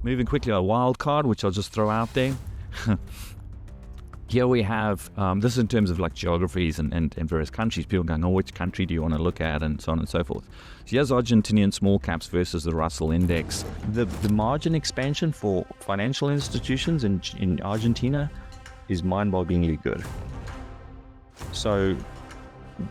Moving quickly, a wild card, which I'll just throw out there. Here we have, this is in terms of like geographies and various countries. People going, oh, which country do you want to look at, and so on and so forth. So here's Argentinian small caps versus the Russell Index. The margin expansion for financial institutions in Argentina is mind-bogglingly good. So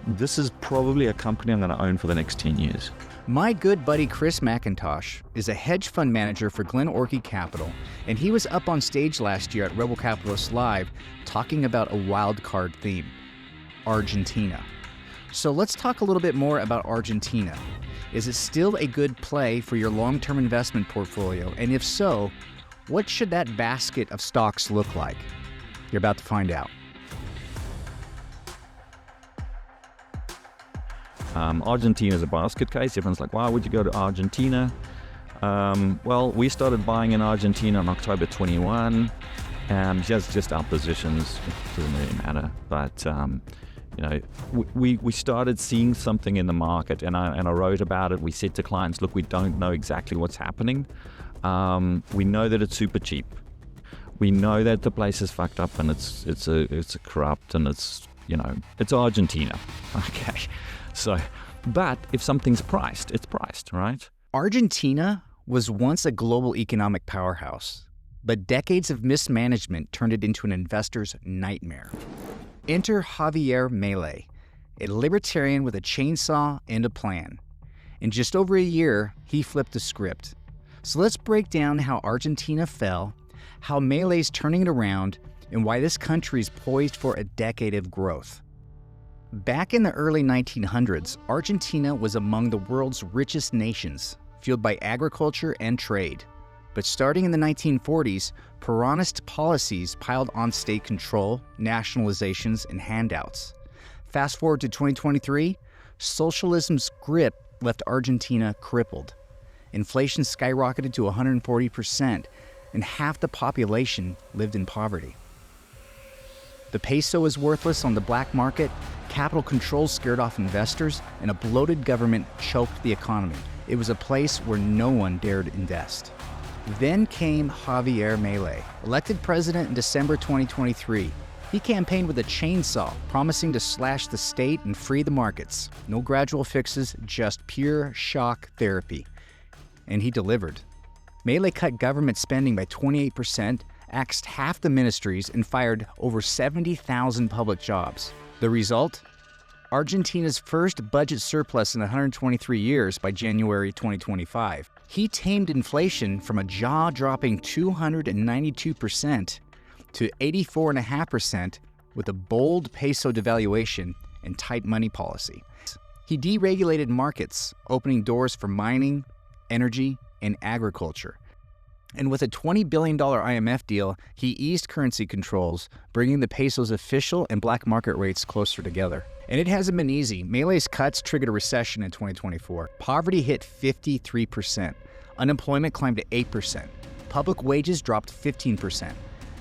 this is probably a company I'm going to own for the next 10 years. My good buddy Chris McIntosh is a hedge fund manager for Glen Orchid Capital, and he was up on stage last year at Rebel Capitalist Live talking about a wild card theme, Argentina. So let's talk a little bit more about Argentina. Is it still a good play for your long-term investment portfolio? And if so, what should that basket of stocks look like? You're about to find out. Argentina is a basket case. Everyone's like, why would you go to Argentina? Well, we started buying in Argentina in October 21. Here's just our positions. It doesn't really matter. But, we started seeing something in the market, and I wrote about it. We said to clients, look, we don't know exactly what's happening. We know that it's super cheap. We know that the place is fucked up and it's a corrupt, and it's Argentina. Okay. So, but if something's priced, it's priced, right? Argentina was once a global economic powerhouse, but decades of mismanagement turned it into an investor's nightmare. Enter Javier Milei, a libertarian with a chainsaw and a plan. In just over a year, he flipped the script. So let's break down how Argentina fell, how Milei's turning it around, and why this country is poised for a decade of growth. Back in the early 1900s, Argentina was among the world's richest nations, fueled by agriculture and trade. But starting in the 1940s, Peronist policies piled on state control, nationalizations, and handouts. Fast forward to 2023, socialism's grip left Argentina crippled. Inflation skyrocketed to 140%, and half the population lived in poverty. The peso is worthless on the black market, capital controls scared off investors, and a bloated government choked the economy. It was a place where no one dared invest. Then came Javier Milei, elected president in December 2023. He campaigned with a chainsaw, promising to slash the state and free the markets. No gradual fixes, just pure shock therapy. And he delivered. Milei cut government spending by 28%, axed half the ministries, and fired over 70,000 public jobs. The result? Argentina's first budget surplus in 123 years by January 2025. He tamed inflation from a jaw-dropping 292% to 84.5% with a bold peso devaluation and tight money policy. He deregulated markets, opening doors for mining, energy, and agriculture. And with a $20 billion IMF deal, he eased currency controls, bringing the peso's official and black market rates closer together. And it hasn't been easy. Milei's cuts triggered a recession in 2024. Poverty hit 53%. Unemployment climbed to 8%. Public wages dropped 15%.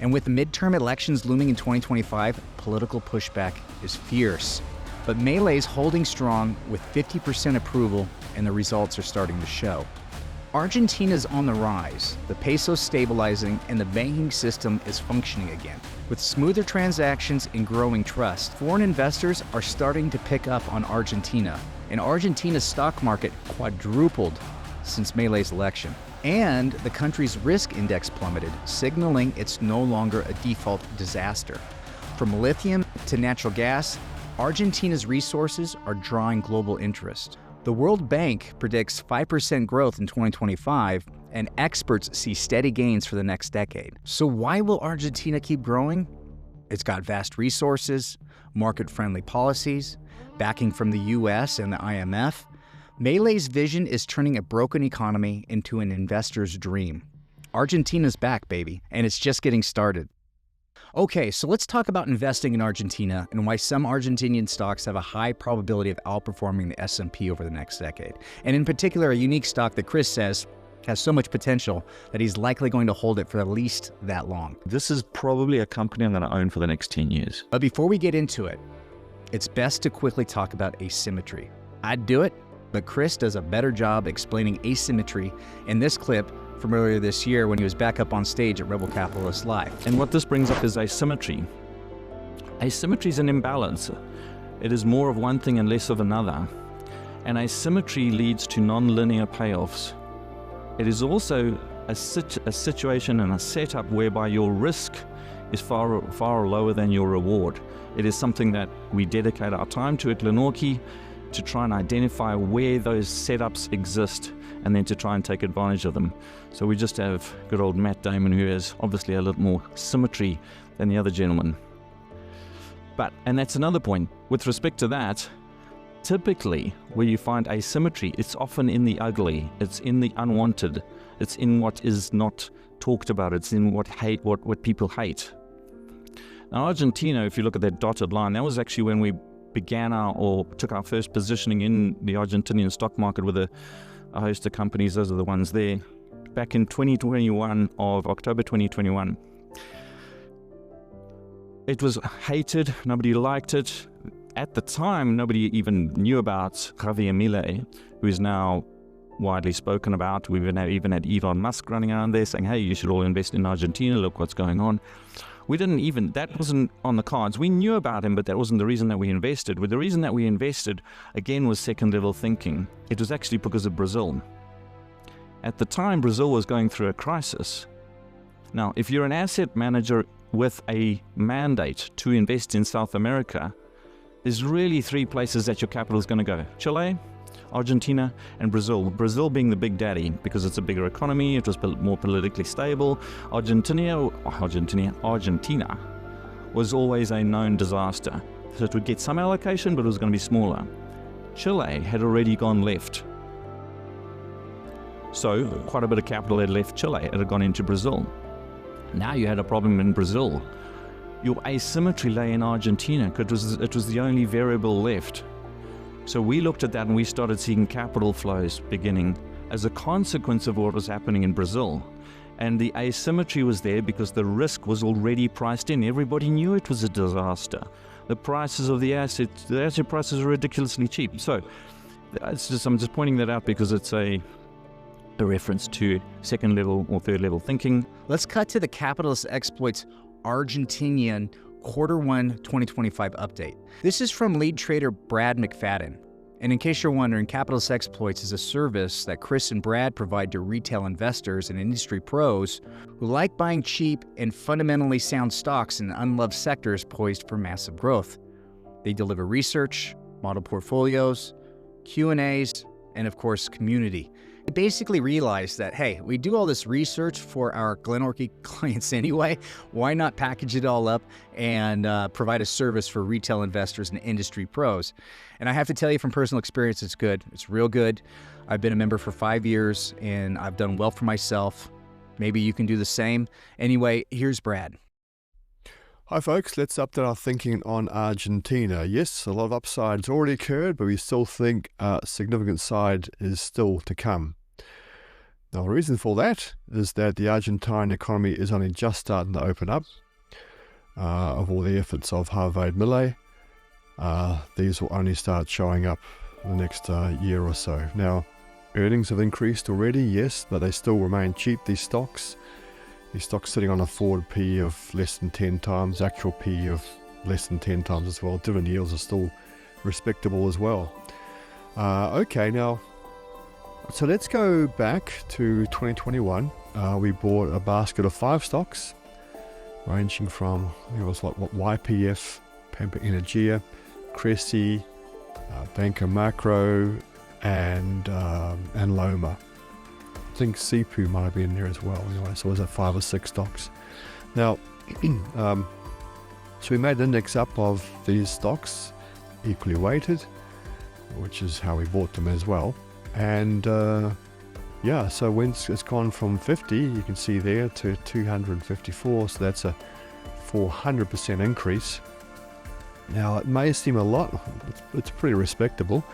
And with the midterm elections looming in 2025, political pushback is fierce. But Milei's holding strong with 50% approval, and the results are starting to show. Argentina's on the rise, the peso's stabilizing, and the banking system is functioning again. With smoother transactions and growing trust, foreign investors are starting to pick up on Argentina, and Argentina's stock market quadrupled since Milei's election. And the country's risk index plummeted, signaling it's no longer a default disaster. From lithium to natural gas, Argentina's resources are drawing global interest. The World Bank predicts 5% growth in 2025, and experts see steady gains for the next decade. So why will Argentina keep growing? It's got vast resources, market-friendly policies, backing from the US and the IMF. Milei's vision is turning a broken economy into an investor's dream. Argentina's back, baby, and it's just getting started. Okay, so let's talk about investing in Argentina and why some Argentinian stocks have a high probability of outperforming the S&P over the next decade. And in particular, a unique stock that Chris says has so much potential that he's likely going to hold it for at least that long. This is probably a company I'm going to own for the next 10 years. But before we get into it, it's best to quickly talk about asymmetry. I'd do it, but Chris does a better job explaining asymmetry in this clip from earlier this year when he was back up on stage at Rebel Capitalist Live. And what this brings up is asymmetry. Asymmetry is an imbalance. It is more of one thing and less of another. And asymmetry leads to non-linear payoffs. It is also a situation and a setup whereby your risk is far lower than your reward. It is something that we dedicate our time to at Glenorchy to try and identify where those setups exist and then to try and take advantage of them. So we just have good old Matt Damon, who has obviously a little more symmetry than the other gentleman. And that's another point. With respect to that, typically where you find asymmetry, it's often in the ugly, it's in the unwanted, it's in what is not talked about, it's in what people hate. Now Argentina, if you look at that dotted line, that was actually when we took our first positioning in the Argentinian stock market with a host of companies. Those are the ones there. Back in October 2021. It was hated, nobody liked it. At the time, nobody even knew about Javier Milei, who is now widely spoken about. We've even had Elon Musk running around there saying, hey, you should all invest in Argentina, look what's going on. That wasn't on the cards. We knew about him, but that wasn't the reason that we invested. The reason that we invested, again, was second level thinking. It was actually because of Brazil. At the time, Brazil was going through a crisis. Now, if you're an asset manager with a mandate to invest in South America, there's really three places that your capital is going to go. Chile, Argentina, and Brazil. Brazil being the big daddy because it's a bigger economy, it was more politically stable. Argentina was always a known disaster. So it would get some allocation, but it was going to be smaller. Chile had already gone left. So quite a bit of capital had left Chile. It had gone into Brazil. Now you had a problem in Brazil. Your asymmetry lay in Argentina because it was the only variable left. So we looked at that and we started seeing capital flows beginning as a consequence of what was happening in Brazil. And the asymmetry was there because the risk was already priced in. Everybody knew it was a disaster. The prices of the asset prices are ridiculously cheap. So I'm just pointing that out because it's a reference to second level or third level thinking. Let's cut to the Capitalist Exploits Argentinian Q1 2025 update. This is from lead trader Brad McFadden. And in case you're wondering, Capitalist Exploits is a service that Chris and Brad provide to retail investors and industry pros who like buying cheap and fundamentally sound stocks in unloved sectors poised for massive growth. They deliver research, model portfolios, Q&As, and of course, community. I basically realized that, hey, we do all this research for our Glenorchy clients anyway. Why not package it all up and provide a service for retail investors and industry pros? And I have to tell you from personal experience, it's good. It's real good. I've been a member for 5 years and I've done well for myself. Maybe you can do the same. Anyway, here's Brad. Hi folks, let's update our thinking on Argentina. Yes, a lot of upside's already occurred, but we still think a significant side is still to come. Now the reason for that is that the Argentine economy is only just starting to open up. Of all the efforts of Javier Milei, these will only start showing up in the next year or so. Now, earnings have increased already, yes, but they still remain cheap, these stocks. These stocks sitting on a forward P of less than 10 times, actual P of less than 10 times as well. Dividend yields are still respectable as well. Okay, now, so let's go back to 2021. We bought a basket of 5 stocks, ranging from, it was like YPF, Pampa Energia, Cressy, Banco Macro, and Loma. I think Sipu might be in there as well. Anyway, so it was at 5 or 6 stocks. Now, so we made an index up of these stocks, equally weighted, which is how we bought them as well. And yeah, so when it's gone from 50, you can see there, to 254. So that's a 400% increase. Now, it may seem a lot. It's pretty respectable.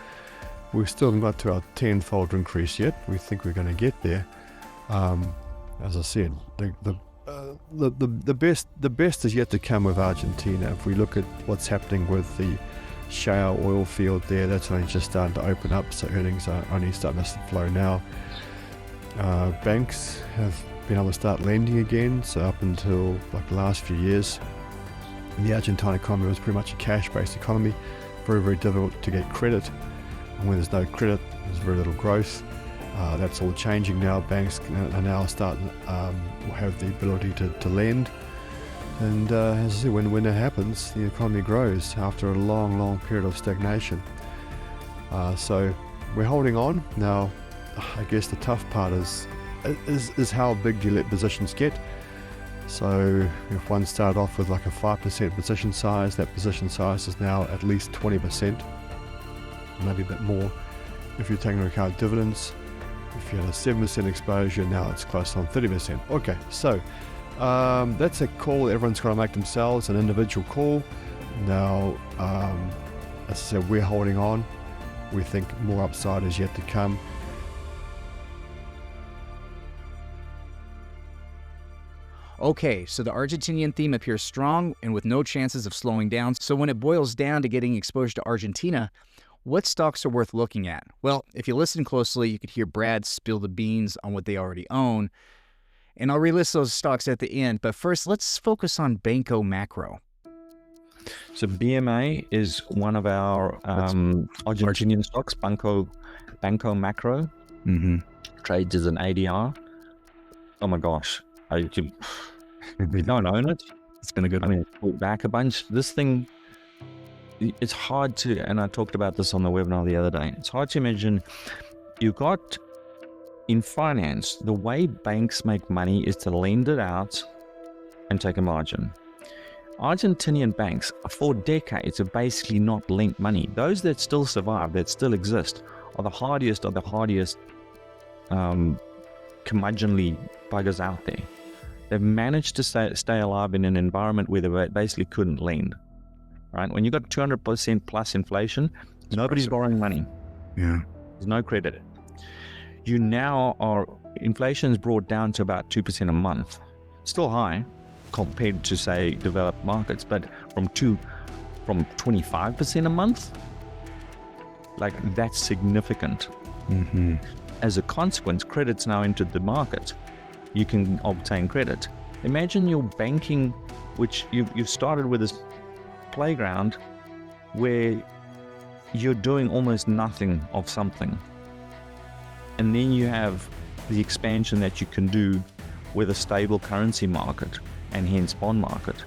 We've still haven't got to our 10-fold increase yet. We think we're going to get there. As I said, the best is yet to come with Argentina. If we look at what's happening with the shale oil field there, that's only just starting to open up, so earnings are only starting to flow now. Banks have been able to start lending again. So up until like the last few years, the Argentine economy was pretty much a cash-based economy. Very, very difficult to get credit. And when there's no credit, there's very little growth. That's all changing now. Banks are now starting will have the ability to lend. And as I say, when that happens, the economy grows after a long, long period of stagnation. So we're holding on. Now, I guess the tough part is how big do you let positions get? So if one started off with like a 5% position size, that position size is now at least 20%, maybe a bit more. If you're taking into account dividends, if you had a 7% exposure, now it's close on 30%. Okay, so that's a call everyone's got to make themselves, an individual call. Now, as I said, we're holding on. We think more upside is yet to come. Okay, so the Argentinian theme appears strong and with no chances of slowing down. So when it boils down to getting exposure to Argentina, what stocks are worth looking at? Well, if you listen closely, you could hear Brad spill the beans on what they already own. And I'll relist those stocks at the end. But first, let's focus on Banco Macro. So BMA is one of our Argentinian stocks, Banco Macro. Mm-hmm. Trades as an ADR. Oh my gosh. We don't own it. It's been a good one. I mean, pulled back a bunch. This thing, it's hard to, and I talked about this on the webinar the other day, it's hard to imagine. You've got, in finance, the way banks make money is to lend it out and take a margin. Argentinian banks for decades have basically not lent money. Those that still survive, that still exist, are the hardiest curmudgeonly buggers out there. They've managed to stay alive in an environment where they basically couldn't lend. Right? When you've got 200% plus inflation, nobody's borrowing money. Yeah. There's no credit. You now are, inflation's brought down to about 2% a month. Still high compared to, say, developed markets, but from 25% a month, like that's significant. Mm-hmm. As a consequence, credit's now entered the market. You can obtain credit. Imagine you're banking, which you've started with this playground where you're doing almost nothing of something. And then you have the expansion that you can do with a stable currency market and hence bond market.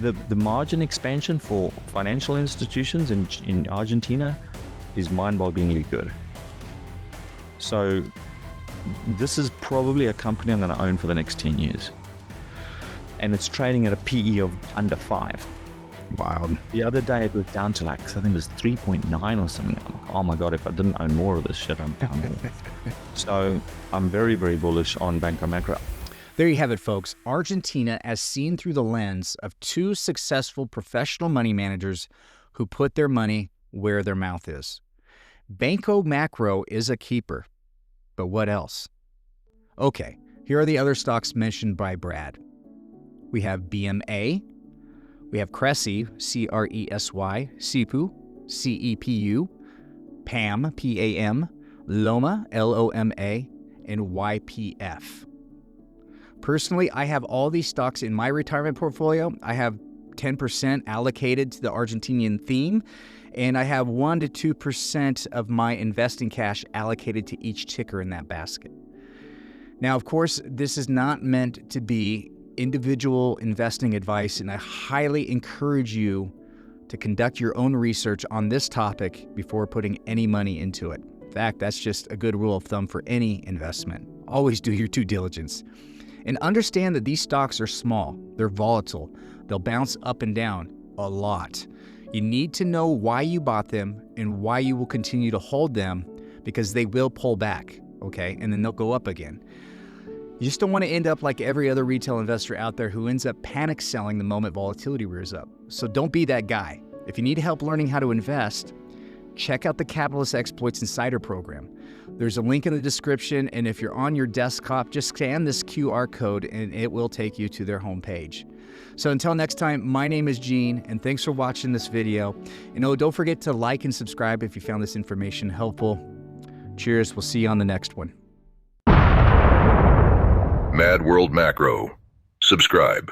The margin expansion for financial institutions in Argentina is mind-bogglingly good. So this is probably a company I'm going to own for the next 10 years. And it's trading at a PE of under 5. Wild. The other day it was down to like, I think it was 3.9 or something. I'm like, oh my God, if I didn't own more of this shit, I'm down here. So I'm very, very bullish on Banco Macro. There you have it, folks. Argentina as seen through the lens of two successful professional money managers who put their money where their mouth is. Banco Macro is a keeper. But what else? Okay, here are the other stocks mentioned by Brad. We have BMA, we have Cressy, C-R-E-S-Y, CEPU, C-E-P-U, PAM, P-A-M, Loma, L-O-M-A, and YPF. Personally, I have all these stocks in my retirement portfolio. I have 10% allocated to the Argentinian theme, and I have 1 to 2% of my investing cash allocated to each ticker in that basket. Now, of course, this is not meant to be individual investing advice, and I highly encourage you to conduct your own research on this topic before putting any money into it. In fact, that's just a good rule of thumb for any investment. Always do your due diligence. And understand that these stocks are small, they're volatile, they'll bounce up and down a lot. You need to know why you bought them and why you will continue to hold them, because they will pull back, okay? And then they'll go up again. You just don't want to end up like every other retail investor out there who ends up panic selling the moment volatility rears up. So don't be that guy. If you need help learning how to invest, check out the Capitalist Exploits Insider Program. There's a link in the description, and if you're on your desktop, just scan this QR code and it will take you to their homepage. So until next time, my name is Gene, and thanks for watching this video. And don't forget to like and subscribe if you found this information helpful. Cheers, we'll see you on the next one. Mad World Macro. Subscribe.